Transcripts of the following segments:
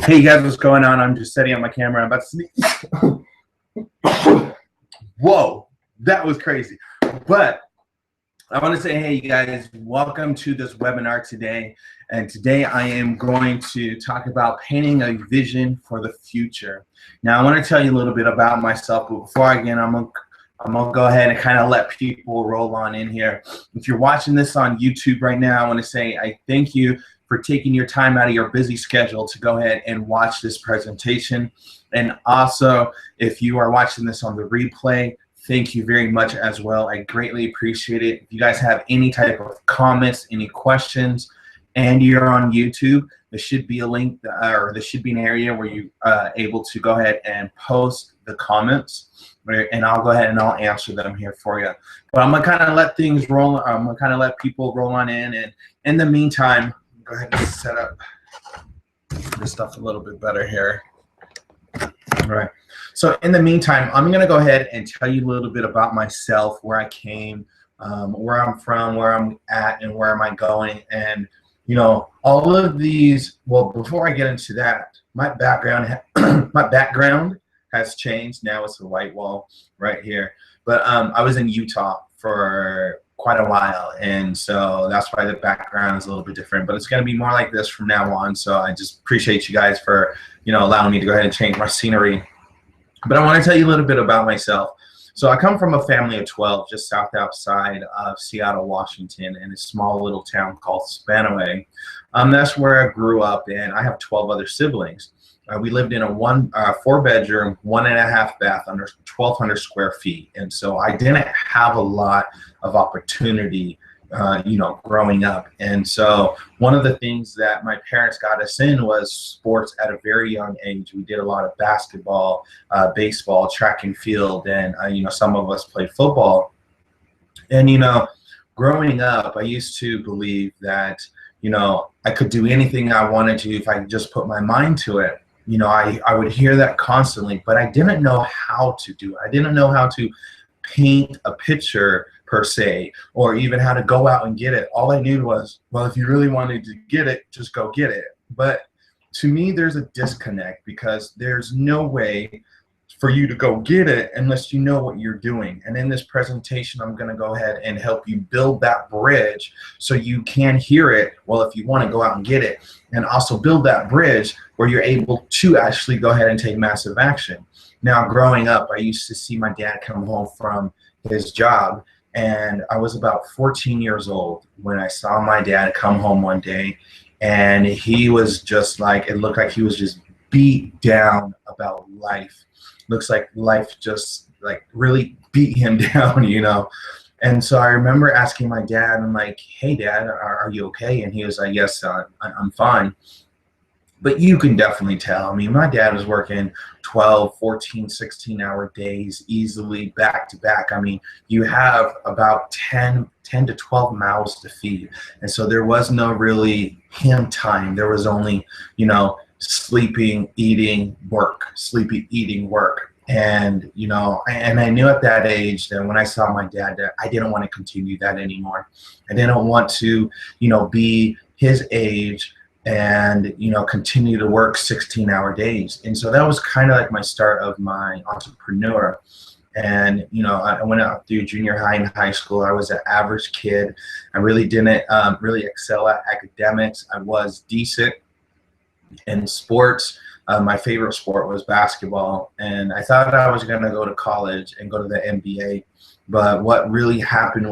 Hey guys, what's going on? I'm just setting up my camera. I'm about to sneeze. Whoa, that was crazy. But I want to say, hey you guys, welcome to this webinar today. And today I am going to talk about painting a vision for the future. Now I want to tell you a little bit about myself, but before I begin, I'm gonna go ahead and kind of let people roll on in here. If you're watching this on YouTube right now, I want to say I thank you for taking your time out of your busy schedule to go ahead and watch this presentation. And also, if you are watching this on the replay, thank you very much as well. I greatly appreciate it. If you guys have any type of comments, any questions, and you're on YouTube, there should be a link, or there should be an area where you are able to go ahead and post the comments, and I'll go ahead and I'll answer them here for you. But I'm gonna kind of let things roll. I'm gonna kind of let people roll on in, and in the meantime, go ahead and set up this stuff a little bit better here. All right. So in the meantime, I'm going to go ahead and tell you a little bit about myself, where I came, where I'm from, where I'm at, and where am I going. And, you know, all of these, well, before I get into that, my background has changed. Now it's a white wall right here. But I was in Utah for quite a while, and so that's why the background is a little bit different, but it's going to be more like this from now on. So I just appreciate you guys for, you know, allowing me to go ahead and change my scenery. But I want to tell you a little bit about myself. So I come from a family of 12 just south outside of Seattle, Washington, in a small little town called Spanaway. That's where I grew up, and I have 12 other siblings. We lived in a 4-bedroom, 1.5 bath under 1,200 square feet. And so I didn't have a lot of opportunity, you know, growing up. And so one of the things that my parents got us in was sports at a very young age. We did a lot of basketball, baseball, track and field, and, you know, some of us played football. And, you know, growing up, I used to believe that, you know, I could do anything I wanted to if I just put my mind to it. You know, I would hear that constantly, but I didn't know how to do it. I didn't know how to paint a picture per se, or even how to go out and get it. All I knew was, well, if you really wanted to get it, just go get it. But to me, there's a disconnect, because there's no way for you to go get it unless you know what you're doing. And in this presentation, I'm going to go ahead and help you build that bridge so you can hear it, well, if you want to go out and get it, and also build that bridge where you're able to actually go ahead and take massive action. Now, growing up, I used to see my dad come home from his job, and I was about 14 years old when I saw my dad come home one day, and he was just like, it looked like he was just beat down about life. Looks like life just like really beat him down, you know. And so I remember asking my dad, I'm like, hey dad, are you okay? And he was like, yes, son, I'm fine. But you can definitely tell. I mean, my dad was working 12, 14, 16-hour days easily back to back. I mean, you have about 10 to 12 mouths to feed. And so there was no really him time. There was only, you know, sleeping, eating, work, sleeping, eating, work. And, you know, and I knew at that age that when I saw my dad, that I didn't want to continue that anymore. I didn't want to, you know, be his age and, you know, continue to work 16-hour days. And so that was kind of like my start of my entrepreneur. And, you know, I went out through junior high and high school. I was an average kid. I really didn't really excel at academics. I was decent in sports. My favorite sport was basketball, and I thought I was going to go to college and go to the NBA. But what really happened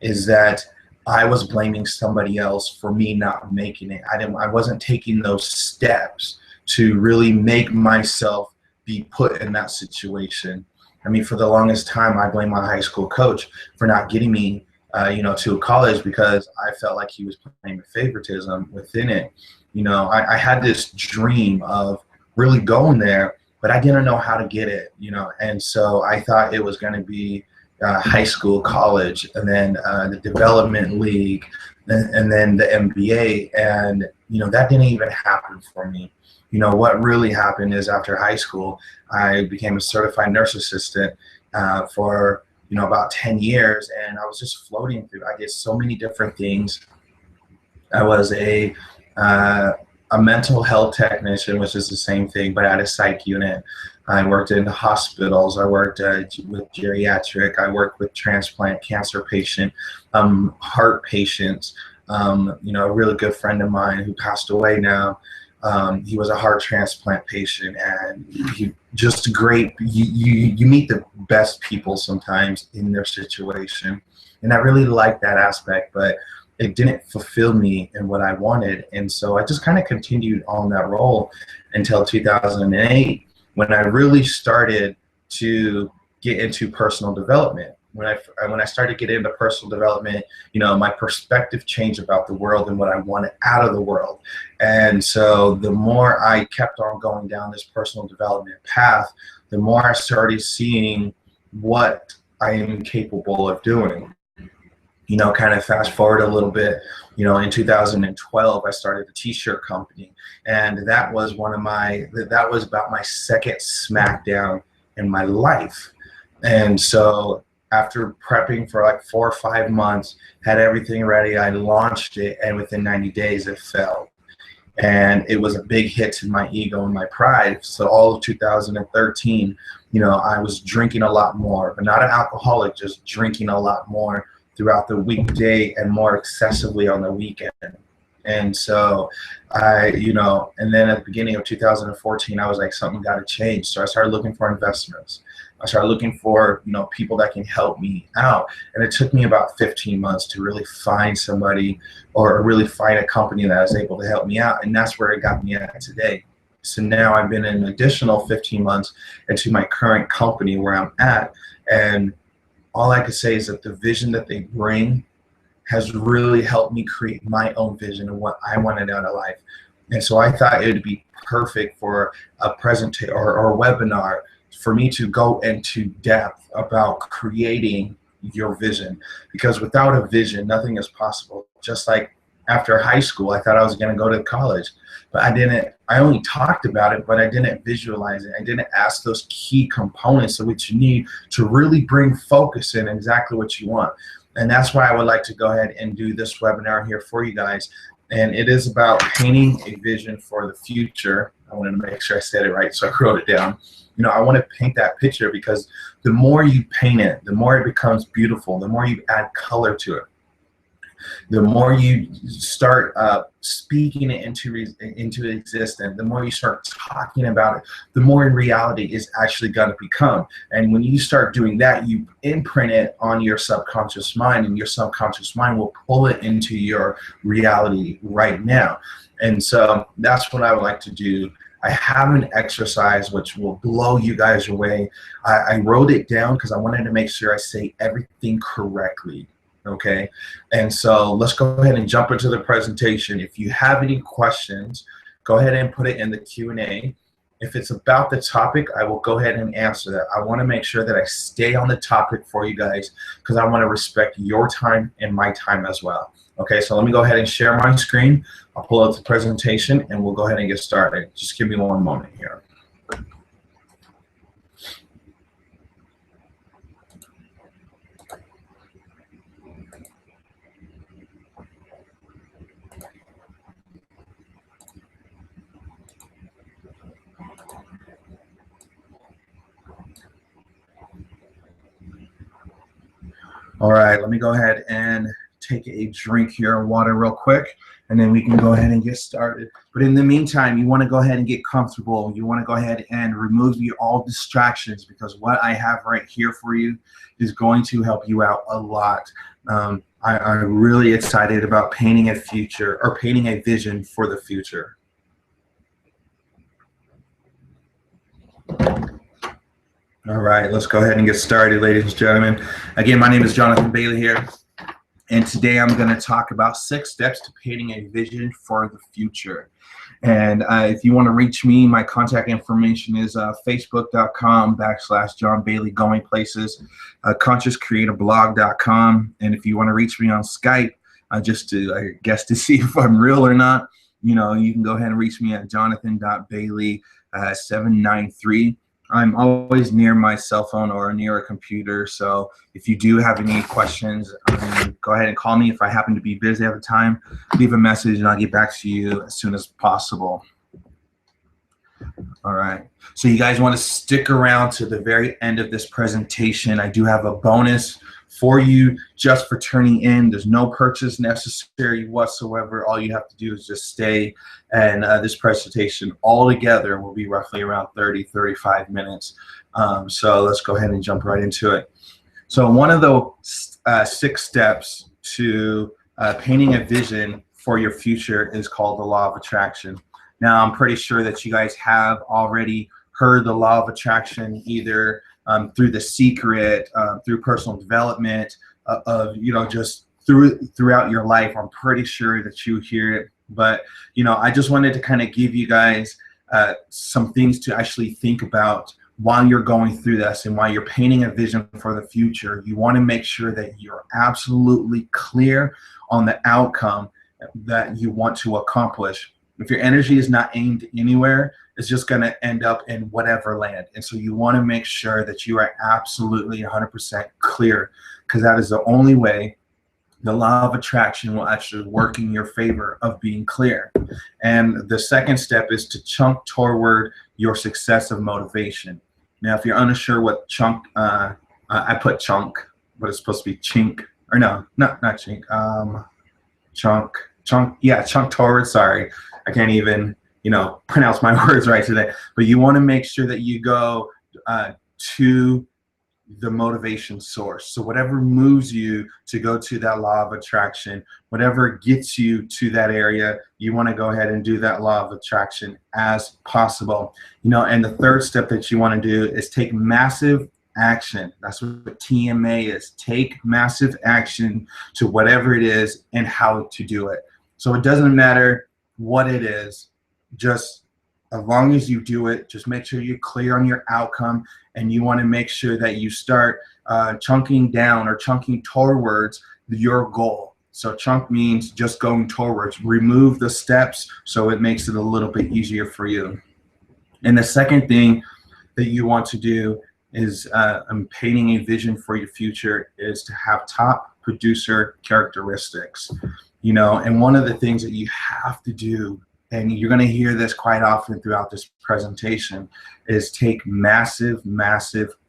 is that I was blaming somebody else for me not making it. I wasn't taking those steps to really make myself be put in that situation. I mean, for the longest time, I blamed my high school coach for not getting me, you know, to college, because I felt like he was playing favoritism within it. You know, I had this dream of really going there, but I didn't know how to get it, you know, and so I thought it was going to be high school, college, and then the development league, and then the NBA, and, you know, that didn't even happen for me. You know, what really happened is after high school, I became a certified nurse assistant for, you know, about 10 years, and I was just floating through. I did so many different things. I was a a mental health technician, which is the same thing, but at a psych unit. I worked in hospitals. I worked with geriatric. I worked with transplant cancer patient, heart patients. You know, a really good friend of mine who passed away now. He was a heart transplant patient, and he just great. You meet the best people sometimes in their situation, and I really liked that aspect, but it didn't fulfill me in what I wanted, and so I just kind of continued on that role until 2008, when I really started to get into personal development. When I started getting into personal development, you know, my perspective changed about the world and what I wanted out of the world. And so the more I kept on going down this personal development path, the more I started seeing what I am capable of doing. You know, kind of fast forward a little bit, you know, in 2012, I started a t-shirt company, and that was that was about my second smackdown in my life. And so after prepping for like 4 or 5 months, had everything ready, I launched it, and within 90 days it fell. And it was a big hit to my ego and my pride. So all of 2013, you know, I was drinking a lot more, but not an alcoholic, just drinking a lot more throughout the weekday and more excessively on the weekend. And so you know, and then at the beginning of 2014, I was like, something got to change. So I started looking for investments. I started looking for, you know, people that can help me out. And it took me about 15 months to really find somebody, or really find a company that was able to help me out. And that's where it got me at today. So now I've been an additional 15 months into my current company where I'm at. And all I could say is that the vision that they bring has really helped me create my own vision of what I wanted out of life. And so I thought it would be perfect for a presentation or a webinar for me to go into depth about creating your vision, because without a vision, nothing is possible. Just like after high school, I thought I was going to go to college, but I didn't. I only talked about it, but I didn't visualize it. I didn't ask those key components of what you need to really bring focus in exactly what you want. And that's why I would like to go ahead and do this webinar here for you guys. And it is about painting a vision for the future. I wanted to make sure I said it right, so I wrote it down. You know, I want to paint that picture, because the more you paint it, the more it becomes beautiful, the more you add color to it. The more you start speaking it into existence, the more you start talking about it, the more in reality is actually going to become. And when you start doing that, you imprint it on your subconscious mind, and your subconscious mind will pull it into your reality right now. And so that's what I would like to do. I have an exercise which will blow you guys away. I wrote it down because I wanted to make sure I say everything correctly. Okay, and so let's go ahead and jump into the presentation. If you have any questions, go ahead and put it in the Q&A. If it's about the topic, I will go ahead and answer that. I want to make sure that I stay on the topic for you guys, because I want to respect your time and my time as well. Okay, so let me go ahead and share my screen. I'll pull up the presentation, and we'll go ahead and get started. Just give me one moment here. All right, let me go ahead and take a drink here of water real quick, and then we can go ahead and get started. But in the meantime, you want to go ahead and get comfortable. You want to go ahead and remove all distractions, because what I have right here for you is going to help you out a lot. I'm really excited about painting a future, or painting a vision for the future. All right, let's go ahead and get started, ladies and gentlemen. Again, my name is Jonathan Bailey here, and today I'm going to talk about 6 steps to painting a vision for the future. And if you want to reach me, my contact information is facebook.com/John Bailey Going Places, consciouscreatorblog.com. And if you want to reach me on Skype, just to, I guess, to see if I'm real or not, you know, you can go ahead and reach me at jonathan.bailey793. I'm always near my cell phone or near a computer. So if you do have any questions, go ahead and call me. If I happen to be busy at the time, leave a message and I'll get back to you as soon as possible. All right. So you guys want to stick around to the very end of this presentation. I do have a bonus for you just for turning in. There's no purchase necessary whatsoever. All you have to do is just stay, and this presentation altogether will be roughly around 30-35 minutes. So let's go ahead and jump right into it. So one of the 6 steps to painting a vision for your future is called the law of attraction. Now, I'm pretty sure that you guys have already heard the law of attraction either through The Secret, through personal development, just throughout your life. I'm pretty sure that you hear it. But, I just wanted to kind of give you guys some things to actually think about while you're going through this and while you're painting a vision for the future. You want to make sure that you're absolutely clear on the outcome that you want to accomplish. If your energy is not aimed anywhere, it's just going to end up in whatever land. And so you want to make sure that you are absolutely 100% clear, because that is the only way the law of attraction will actually work in your favor of being clear. And the second step is to chunk toward your success of motivation. Now, if you're unsure what chunk, I put chunk, but it's supposed to be chink, or no, not chink, chunk toward, sorry. I can't even, pronounce my words right today. But you want to make sure that you go to the motivation source. So whatever moves you to go to that law of attraction, whatever gets you to that area, you want to go ahead and do that law of attraction as possible. And the third step that you want to do is take massive action. That's what TMA is. Take massive action to whatever it is and how to do it. So it doesn't matter what it is, just as long as you do it, just make sure you're clear on your outcome, and you want to make sure that you start chunking down or chunking towards your goal. So chunk means just going towards. Remove the steps so it makes it a little bit easier for you. And the second thing that you want to do is painting a vision for your future is to have top producer characteristics. And one of the things that you have to do, and you're going to hear this quite often throughout this presentation, is take massive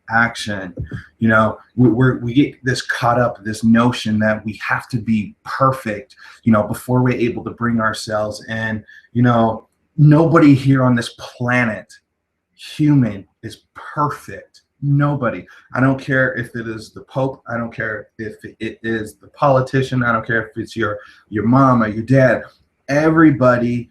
action. We get this caught up, this notion that we have to be perfect, before we're able to bring ourselves in. Nobody here on this planet, human, is perfect. Nobody. I don't care if it is the Pope. I don't care if it is the politician. I don't care if it's your mom or your dad. Everybody,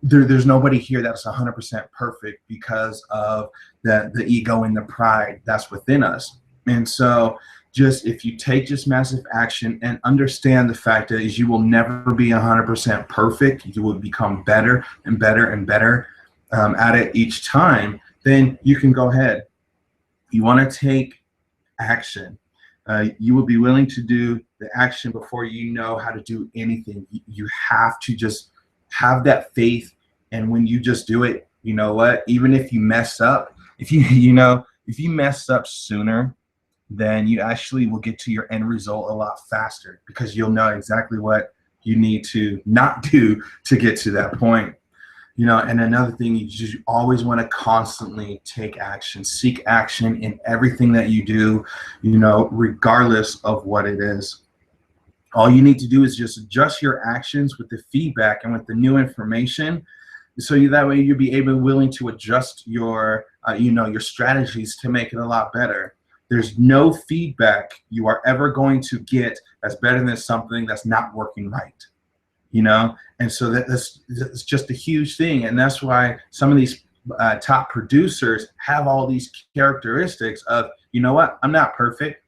there's nobody here that's 100% perfect because of the ego and the pride that's within us. And so just if you take just massive action and understand the fact that you will never be 100% perfect, you will become better and better and better at it each time, then you can go ahead. You want to take action. You will be willing to do the action before you know how to do anything. You have to just have that faith, and when you just do it, you know what? Even if you mess up, if you mess up sooner, then you actually will get to your end result a lot faster, because you'll know exactly what you need to not do to get to that point. And another thing, you just always want to constantly take action, seek action in everything that you do, regardless of what it is. All you need to do is just adjust your actions with the feedback and with the new information, so that way you'll be willing to adjust your, your strategies to make it a lot better. There's no feedback you are ever going to get that's better than something that's not working right. And so that's just a huge thing. And that's why some of these top producers have all these characteristics of, I'm not perfect.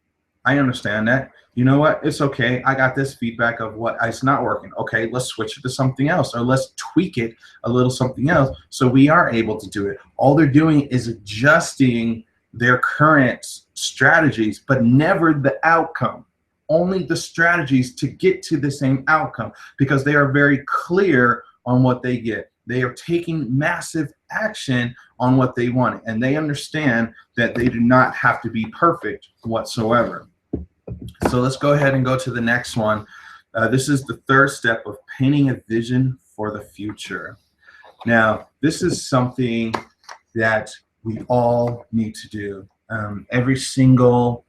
I understand that. It's okay. I got this feedback of what it's not working. Okay, let's switch it to something else, or let's tweak it a little something else so we are able to do it. All they're doing is adjusting their current strategies, but never the outcome. Only the strategies to get to the same outcome, because they are very clear on what they get. They are taking massive action on what they want, and they understand that they do not have to be perfect whatsoever. So let's go ahead and go to the next one. This is the third step of painting a vision for the future. Now, this is something that we all need to do. Every single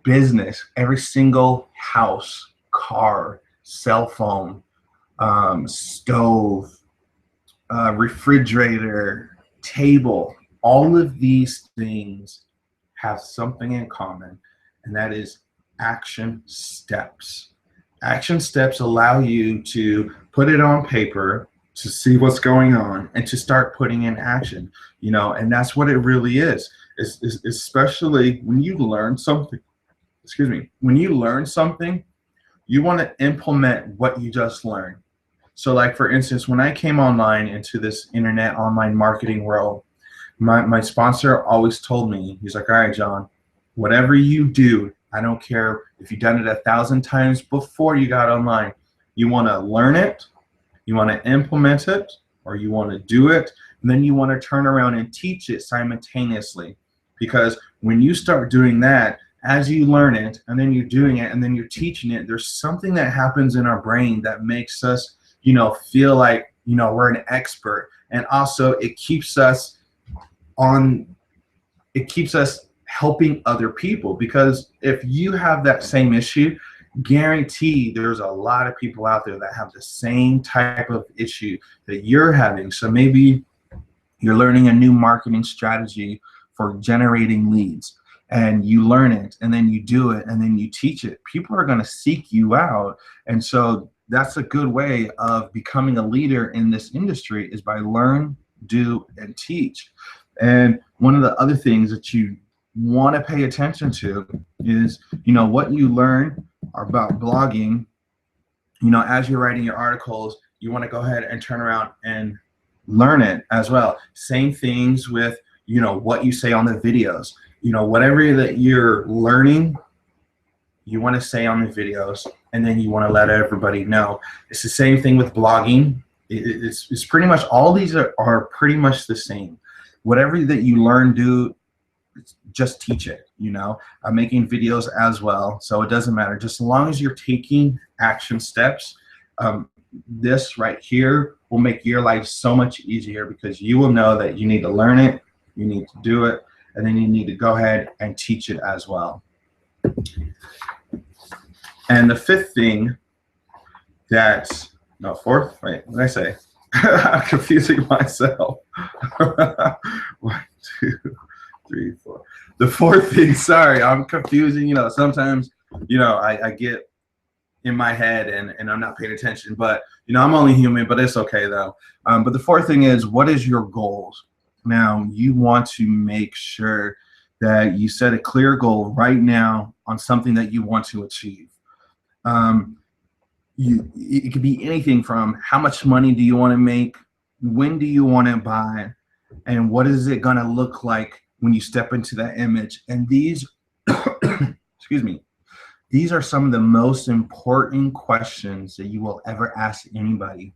business, every single house, car, cell phone, stove, refrigerator, table, all of these things have something in common, and that is action steps. Action steps allow you to put it on paper, to see what's going on, and to start putting in action, and that's what it really is, especially when you learn something. Excuse me. When you learn something, you want to implement what you just learned. So like, for instance, when I came online into this internet online marketing world, my sponsor always told me, he's like, all right, John, whatever you do, I don't care if you've done it 1,000 times before you got online, you want to learn it, you want to implement it, or you want to do it, and then you want to turn around and teach it simultaneously. Because when you start doing that, as you learn it, and then you're doing it, and then you're teaching it, there's something that happens in our brain that makes us, feel like, we're an expert. And also it keeps us helping other people, because if you have that same issue, guarantee there's a lot of people out there that have the same type of issue that you're having. So maybe you're learning a new marketing strategy for generating leads, and you learn it, and then you do it, and then you teach it. People are going to seek you out. And so that's a good way of becoming a leader in this industry, is by learn, do, and teach. And one of the other things that you want to pay attention to is, what you learn about blogging. As you're writing your articles, you want to go ahead and turn around and learn it as well. Same things with, what you say on the videos. Whatever that you're learning, you want to say on the videos, and then you want to let everybody know. It's the same thing with blogging. It's pretty much, all these are pretty much the same. Whatever that you learn, do, just teach it. I'm making videos as well, so it doesn't matter. Just as long as you're taking action steps, this right here will make your life so much easier, because you will know that you need to learn it, you need to do it, and then you need to go ahead and teach it as well. And the fifth thing fourth, wait, what did I say? I'm confusing myself. 1, 2, 3, 4. The fourth thing, sorry, I'm confusing. Sometimes, I get in my head and I'm not paying attention, but, I'm only human, but it's okay though. But the fourth thing is, what is your goals? Now, you want to make sure that you set a clear goal right now on something that you want to achieve. It could be anything from how much money do you want to make, when do you want to buy, and what is it going to look like when you step into that image. And these, excuse me, these are some of the most important questions that you will ever ask anybody.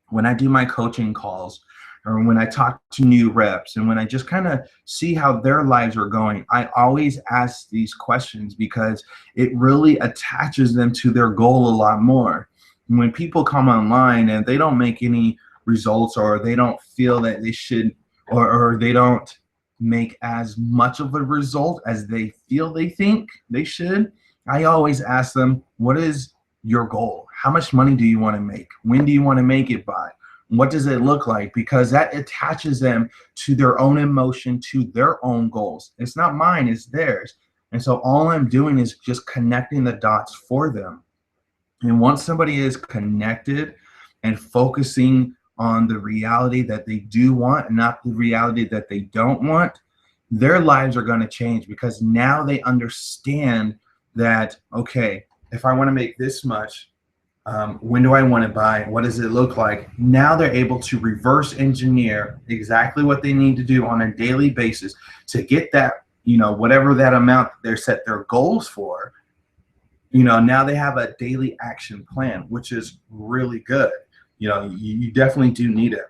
When I do my coaching calls, or when I talk to new reps, and when I just kind of see how their lives are going, I always ask these questions, because it really attaches them to their goal a lot more. And when people come online and they don't make any results, or they don't feel that they should, or they don't make as much of a result as they feel they think they should, I always ask them, what is your goal? How much money do you want to make? When do you want to make it by? What does it look like? Because that attaches them to their own emotion, to their own goals. It's not mine, it's theirs. And so all I'm doing is just connecting the dots for them. And once somebody is connected and focusing on the reality that they do want, and not the reality that they don't want, their lives are going to change, because now they understand that, okay, if I want to make this much, when do I want to buy? What does it look like? Now they're able to reverse engineer exactly what they need to do on a daily basis to get that, whatever that amount they're set their goals for. Now they have a daily action plan, which is really good. You definitely do need it.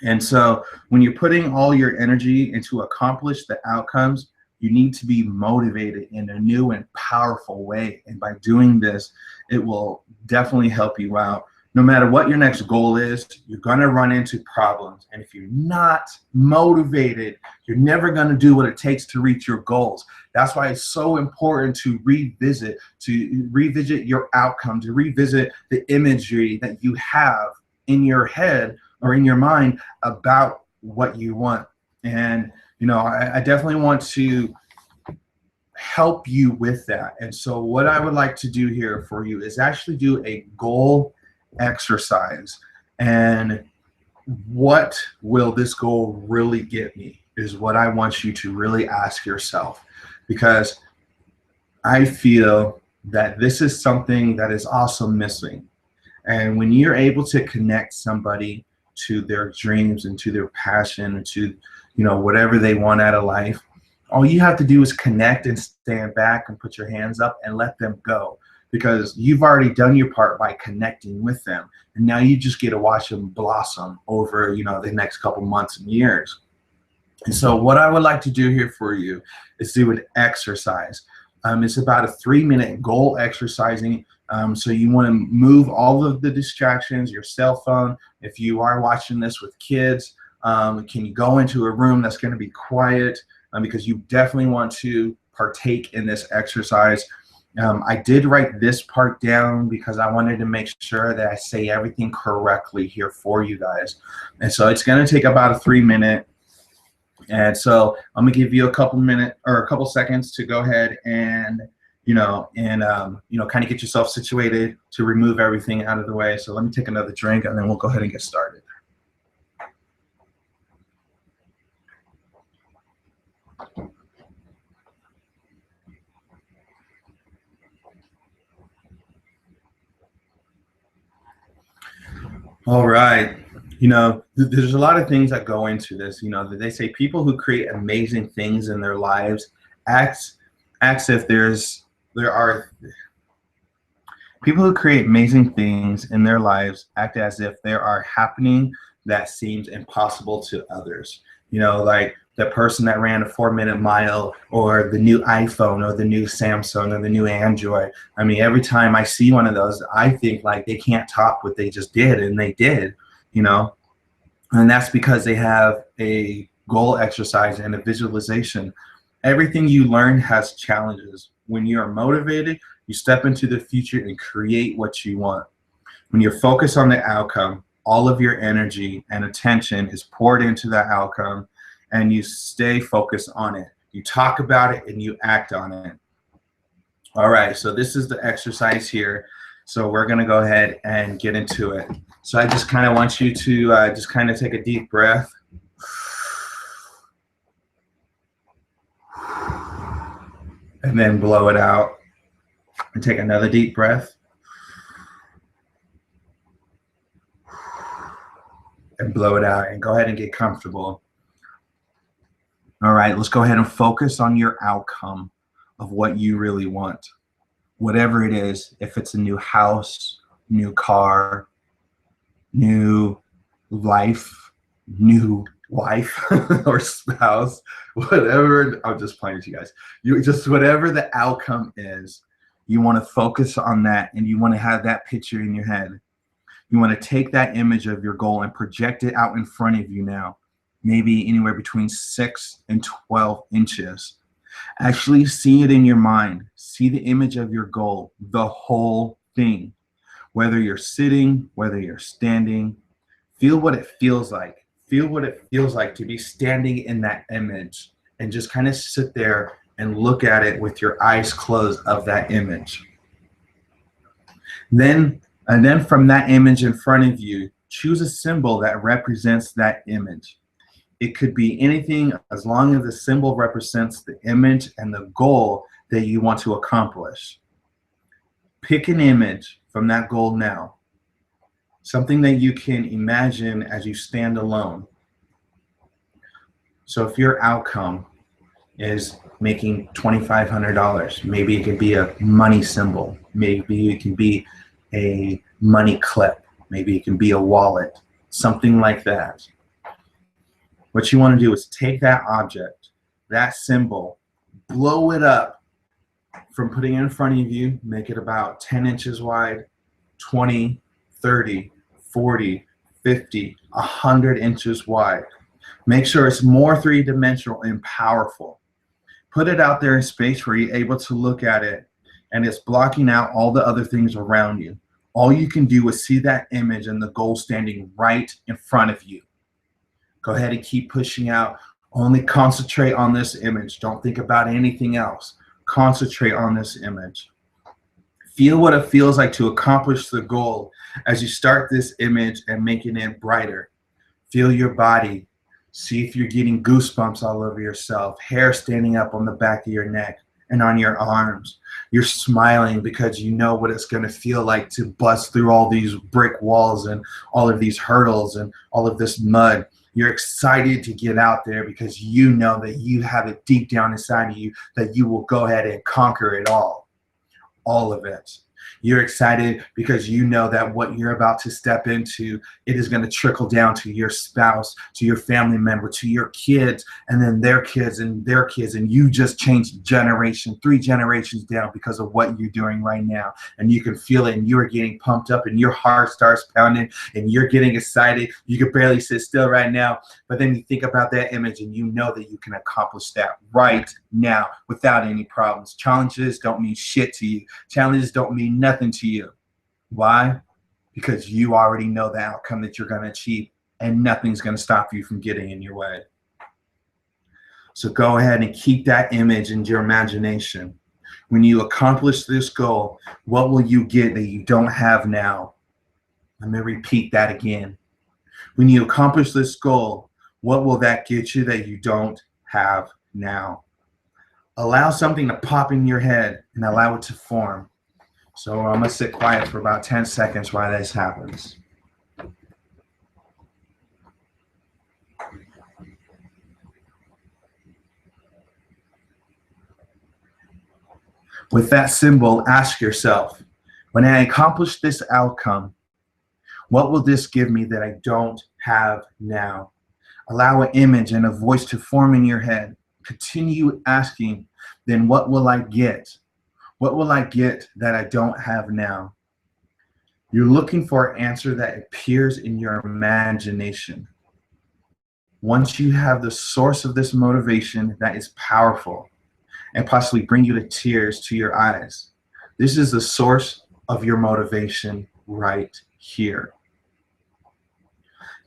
And so when you're putting all your energy into accomplish the outcomes, you need to be motivated in a new and powerful way. And by doing this, it will definitely help you out. No matter what your next goal is, you're going to run into problems. And if you're not motivated, you're never going to do what it takes to reach your goals. That's why it's so important to revisit your outcome, to revisit the imagery that you have in your head or in your mind about what you want. And, you know, I definitely want to help you with that. And so what I would like to do here for you is actually do a goal exercise. And what will this goal really get me is what I want you to really ask yourself, because I feel that this is something that is also missing. And when you're able to connect somebody to their dreams and to their passion and to, you know, whatever they want out of life, all you have to do is connect and stand back and put your hands up and let them go, because you've already done your part by connecting with them. And now you just get to watch them blossom over, you know, the next couple months and years. And so what I would like to do here for you is do an exercise. It's about a 3-minute goal exercising. So you want to move all of the distractions, your cell phone. If you are watching this with kids, can you go into a room that's going to be quiet, because you definitely want to partake in this exercise. I did write this part down because I wanted to make sure that I say everything correctly here for you guys. And so it's going to take about a 3-minute. And so I'm gonna give you a couple minutes or a couple seconds to go ahead and, you know, kind of get yourself situated to remove everything out of the way. So let me take another drink and then we'll go ahead and get started. All right. You know, there's a lot of things that go into this. You know, they say people who create amazing things in their lives acts if there are people who create amazing things in their lives act as if there are happening that seems impossible to others. You know, like the person that ran a 4-minute mile, or the new iPhone, or the new Samsung, or the new Android. I mean, every time I see one of those, I think like they can't top what they just did, and they did, you know. And that's because they have a goal exercise and a visualization. Everything you learn has challenges. When you are motivated, you step into the future and create what you want. When you're focused on the outcome, all of your energy and attention is poured into that outcome, and you stay focused on it. You talk about it and you act on it. All right, so this is the exercise here. So we're gonna go ahead and get into it. So I just kind of want you to just kind of take a deep breath. And then blow it out. And take another deep breath. And blow it out, and go ahead and get comfortable. All right, let's go ahead and focus on your outcome of what you really want. Whatever it is, if it's a new house, new car, new life, new wife or spouse, whatever. I'm just playing with you guys. You just, whatever the outcome is, you want to focus on that, and you want to have that picture in your head. You want to take that image of your goal and project it out in front of you now, maybe anywhere between 6 and 12 inches. Actually see it in your mind. See the image of your goal, the whole thing. Whether you're sitting, whether you're standing, feel what it feels like. Feel what it feels like to be standing in that image, and just kind of sit there and look at it with your eyes closed of that image. Then from that image in front of you, choose a symbol that represents that image. It could be anything, as long as the symbol represents the image and the goal that you want to accomplish. Pick an image from that goal now. Something that you can imagine as you stand alone. So if your outcome is making $2,500, maybe it could be a money symbol. Maybe it can be a money clip. Maybe it can be a wallet, something like that. What you want to do is take that object, that symbol, blow it up from putting it in front of you, make it about 10 inches wide, 20, 30, 40, 50, 100 inches wide. Make sure it's more three-dimensional and powerful. Put it out there in space where you're able to look at it and it's blocking out all the other things around you. All you can do is see that image and the goal standing right in front of you. Go ahead and keep pushing out. Only concentrate on this image. Don't think about anything else. Concentrate on this image. Feel what it feels like to accomplish the goal as you start this image and making it brighter. Feel your body. See if you're getting goosebumps all over yourself, hair standing up on the back of your neck and on your arms. You're smiling because you know what it's going to feel like to bust through all these brick walls and all of these hurdles and all of this mud. You're excited to get out there because you know that you have it deep down inside of you that you will go ahead and conquer it all of it. You're excited because you know that what you're about to step into, it is going to trickle down to your spouse, to your family member, to your kids, and then their kids and their kids. And you just changed generation, 3 generations down because of what you're doing right now. And you can feel it and you're getting pumped up and your heart starts pounding and you're getting excited. You can barely sit still right now. But then you think about that image and you know that you can accomplish that right now without any problems. Challenges don't mean shit to you. Challenges don't mean nothing to you. Why? Because you already know the outcome that you're going to achieve and nothing's going to stop you from getting in your way. So go ahead and keep that image in your imagination. When you accomplish this goal, what will you get that you don't have now? Let me repeat that again. When you accomplish this goal, what will that get you that you don't have now? Allow something to pop in your head and allow it to form. So I'm going to sit quiet for about 10 seconds while this happens. With that symbol, ask yourself, when I accomplish this outcome, what will this give me that I don't have now? Allow an image and a voice to form in your head. Continue asking, then what will I get? What will I get that I don't have now? You're looking for an answer that appears in your imagination. Once you have the source of this motivation that is powerful and possibly bring you to tears to your eyes, this is the source of your motivation right here.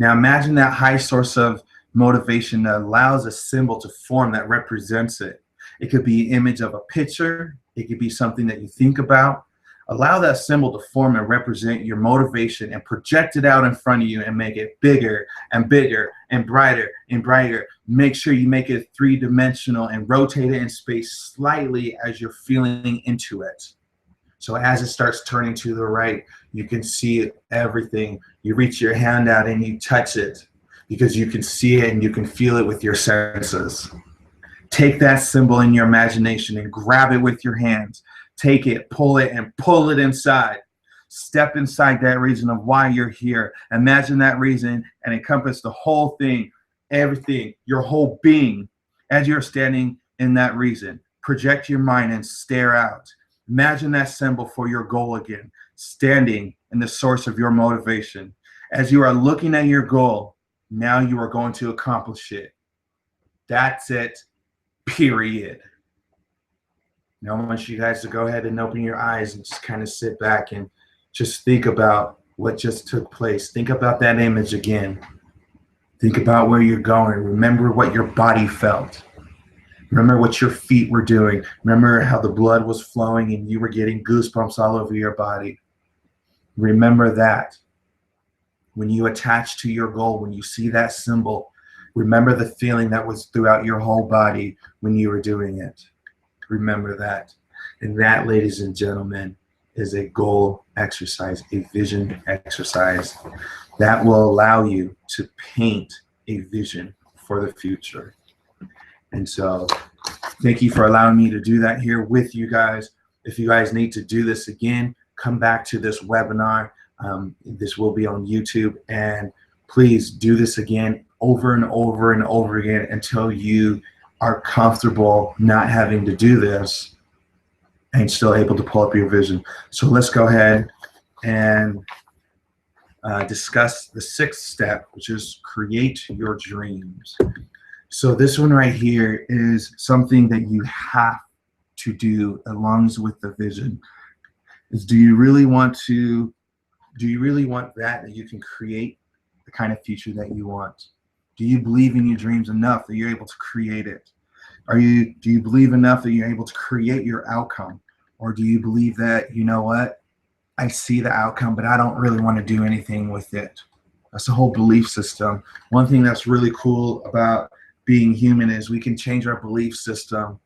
Now imagine that high source of motivation that allows a symbol to form that represents it. It could be an image of a picture. It could be something that you think about. Allow that symbol to form and represent your motivation and project it out in front of you and make it bigger and bigger and brighter and brighter. Make sure you make it 3-dimensional and rotate it in space slightly as you're feeling into it. So as it starts turning to the right, you can see everything. You reach your hand out and you touch it because you can see it and you can feel it with your senses. Take that symbol in your imagination and grab it with your hands. Take it, pull it, and pull it inside. Step inside that reason of why you're here. Imagine that reason and encompass the whole thing, everything, your whole being as you're standing in that reason. Project your mind and stare out. Imagine that symbol for your goal again, standing in the source of your motivation. As you are looking at your goal, now you are going to accomplish it. That's it, period. Now I want you guys to go ahead and open your eyes and just kind of sit back and just think about what just took place. Think about that image again. Think about where you're going. Remember what your body felt. Remember what your feet were doing. Remember how the blood was flowing and you were getting goosebumps all over your body. Remember that. When you attach to your goal, when you see that symbol, remember the feeling that was throughout your whole body when you were doing it. Remember that. And that, ladies and gentlemen, is a goal exercise, a vision exercise that will allow you to paint a vision for the future. And so thank you for allowing me to do that here with you guys. If you guys need to do this again, come back to this webinar. This will be on YouTube, and please do this again over and over and over again until you are comfortable not having to do this and still able to pull up your vision. So let's go ahead and discuss the sixth step, which is create your dreams. So this one right here is something that you have to do along with the vision. Is do you really want that you can create the kind of future that you want? Do you believe in your dreams enough that you're able to create it? Do you believe enough that you're able to create your outcome? Or do you believe that, you know what, I see the outcome, but I don't really want to do anything with it? That's the whole belief system. One thing that's really cool about being human is we can change our belief system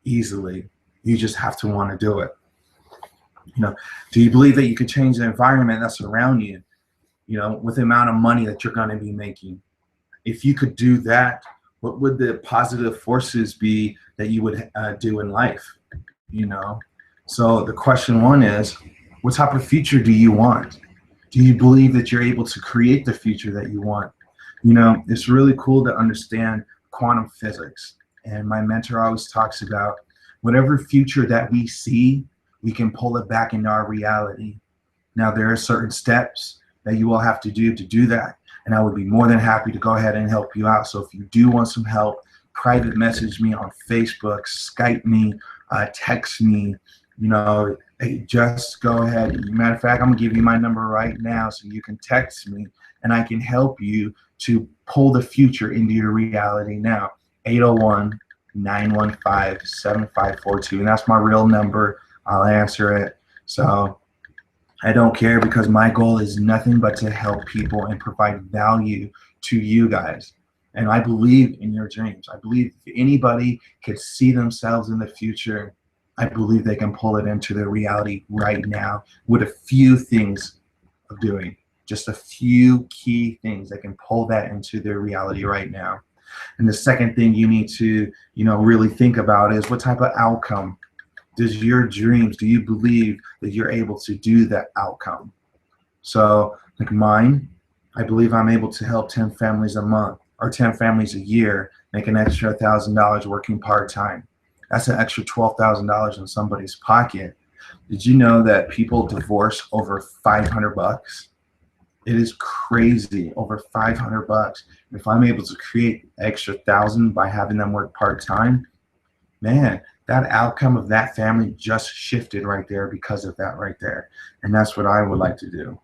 easily. You just have to want to do it. You know, do you believe that you can change the environment that's around you, you know, with the amount of money that you're going to be making? If you could do that, what would the positive forces be that you would do in life? You know, so the question one is, what type of future do you want? Do you believe that you're able to create the future that you want? You know, it's really cool to understand quantum physics. And my mentor always talks about whatever future that we see, we can pull it back into our reality. Now, there are certain steps that you will have to do that. And I would be more than happy to go ahead and help you out. So if you do want some help, private message me on Facebook, Skype me, text me, you know, just go ahead. Matter of fact, I'm gonna give you my number right now so you can text me and I can help you to pull the future into your reality now. 801-915-7542, and that's my real number. I'll answer it. So I don't care, because my goal is nothing but to help people and provide value to you guys. And I believe in your dreams. I believe if anybody could see themselves in the future, I believe they can pull it into their reality right now with a few things of doing. Just a few key things that can pull that into their reality right now. And the second thing you need to, you know, really think about is what type of outcome does your dreams, do you believe that you're able to do that outcome? So like mine, I believe I'm able to help 10 families a month or 10 families a year make an extra $1,000 working part-time. That's an extra $12,000 in somebody's pocket. Did you know that people divorce over 500 bucks? It is crazy, over 500 bucks. If I'm able to create extra 1,000 by having them work part-time, man, that outcome of that family just shifted right there because of that right there. And that's what I would like to do.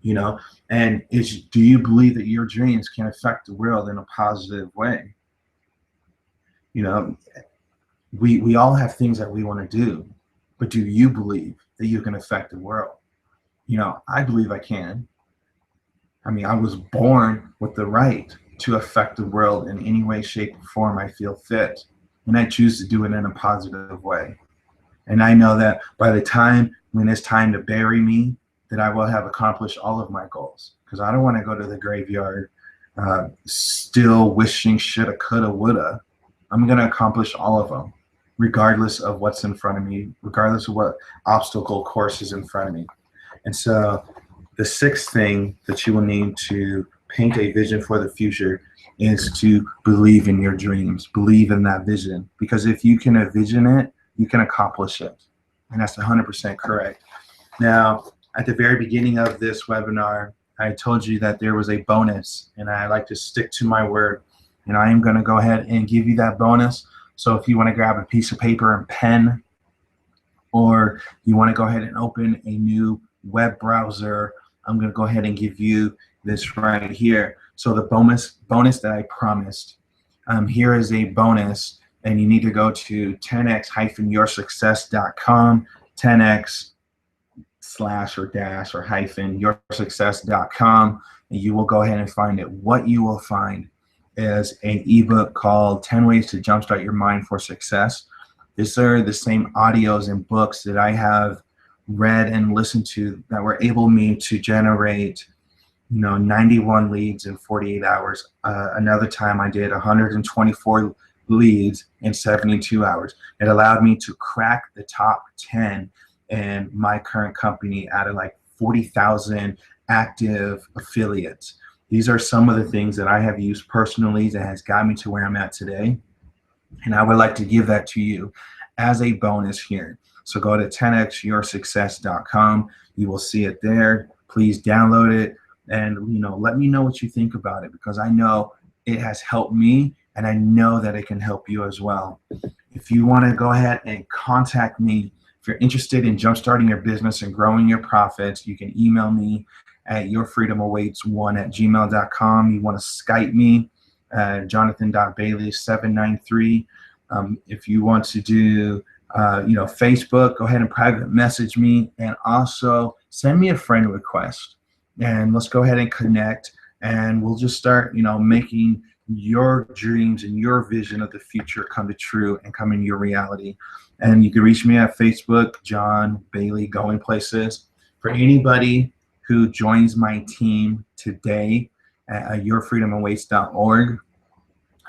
You know, and do you believe that your dreams can affect the world in a positive way? You know, we all have things that we want to do, but do you believe that you can affect the world? You know, I believe I can. I mean, I was born with the right to affect the world in any way, shape, or form I feel fit. And I choose to do it in a positive way. And I know that by the time when it's time to bury me, that I will have accomplished all of my goals. Because I don't want to go to the graveyard still wishing shoulda, coulda, woulda. I'm going to accomplish all of them, regardless of what's in front of me, regardless of what obstacle course is in front of me. And so the sixth thing that you will need to paint a vision for the future is to believe in your dreams, believe in that vision. Because if you can envision it, you can accomplish it. And that's 100% correct. Now, at the very beginning of this webinar, I told you that there was a bonus, and I like to stick to my word. And I am going to go ahead and give you that bonus. So if you want to grab a piece of paper and pen, or you want to go ahead and open a new web browser, I'm going to go ahead and give you this right here. So the bonus that I promised, here is a bonus, and you need to go to 10x-yoursuccess.com, 10x/ or dash or hyphen yoursuccess.com, and you will go ahead and find it. What you will find is an ebook called 10 Ways to Jumpstart Your Mind for Success. These are the same audios and books that I have read and listened to that were able me to generate, 91 leads in 48 hours. Another time I did 124 leads in 72 hours. It allowed me to crack the top 10 in my current company out of like 40,000 active affiliates. These are some of the things that I have used personally that has got me to where I'm at today. And I would like to give that to you as a bonus here. So go to 10xyoursuccess.com. You will see it there. Please download it and let me know what you think about it, because I know it has helped me and I know that it can help you as well. If you want to go ahead and contact me, if you're interested in jumpstarting your business and growing your profits, you can email me at yourfreedomawaits1@gmail.com. You want to Skype me, jonathan.bailey793. If you want to do Facebook, go ahead and private message me, and also send me a friend request, and let's go ahead and connect, and we'll just start making your dreams and your vision of the future come to true and come in your reality. And you can reach me at Facebook, John Bailey Going Places. For anybody who joins my team today at yourfreedomawaits.org,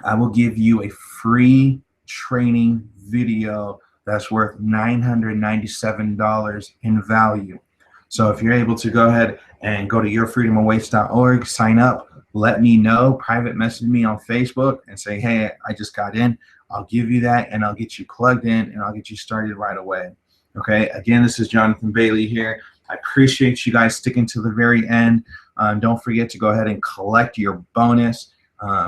I will give you a free training video that's worth $997 in value. So if you're able to go ahead and go to yourfreedomawaits.org, sign up, let me know, private message me on Facebook and say, hey, I just got in. I'll give you that, and I'll get you plugged in, and I'll get you started right away. Okay, again, this is Jonathan Bailey here. I appreciate you guys sticking to the very end. Don't forget to go ahead and collect your bonus.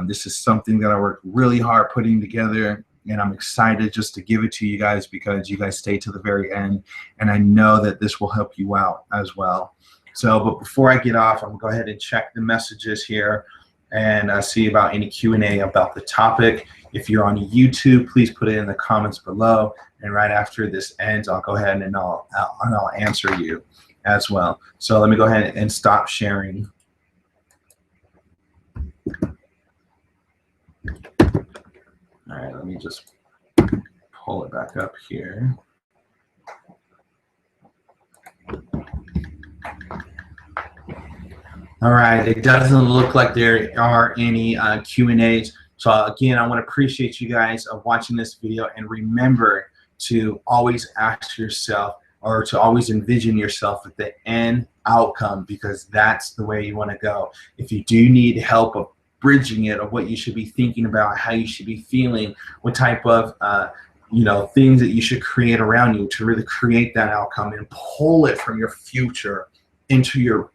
This is something that I worked really hard putting together, and I'm excited just to give it to you guys because you guys stay to the very end, and I know that this will help you out as well. So, but before I get off, I'm going to go ahead and check the messages here and see about any Q&A about the topic. If you're on YouTube, please put it in the comments below, and right after this ends, I'll go ahead and I'll answer you as well. So let me go ahead and stop sharing. All right, let me just pull it back up here. All right, it doesn't look like there are any Q&As. So again, I want to appreciate you guys of watching this video, and remember to always ask yourself, or to always envision yourself at the end outcome, because that's the way you want to go. If you do need help of bridging it, of what you should be thinking about, how you should be feeling, what type of things that you should create around you to really create that outcome and pull it from your future into your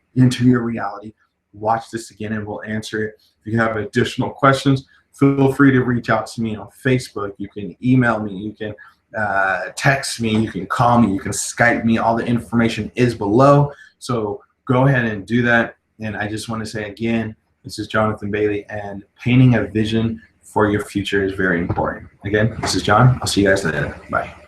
reality, watch this again and we'll answer it. If you have additional questions, feel free to reach out to me on Facebook. You can email me, you can text me, you can call me, you can Skype me. All the information is below, so go ahead and do that. And I just want to say again, this is Jonathan Bailey, and painting a vision for your future is very important. Again, this is John. I'll see you guys later. Bye.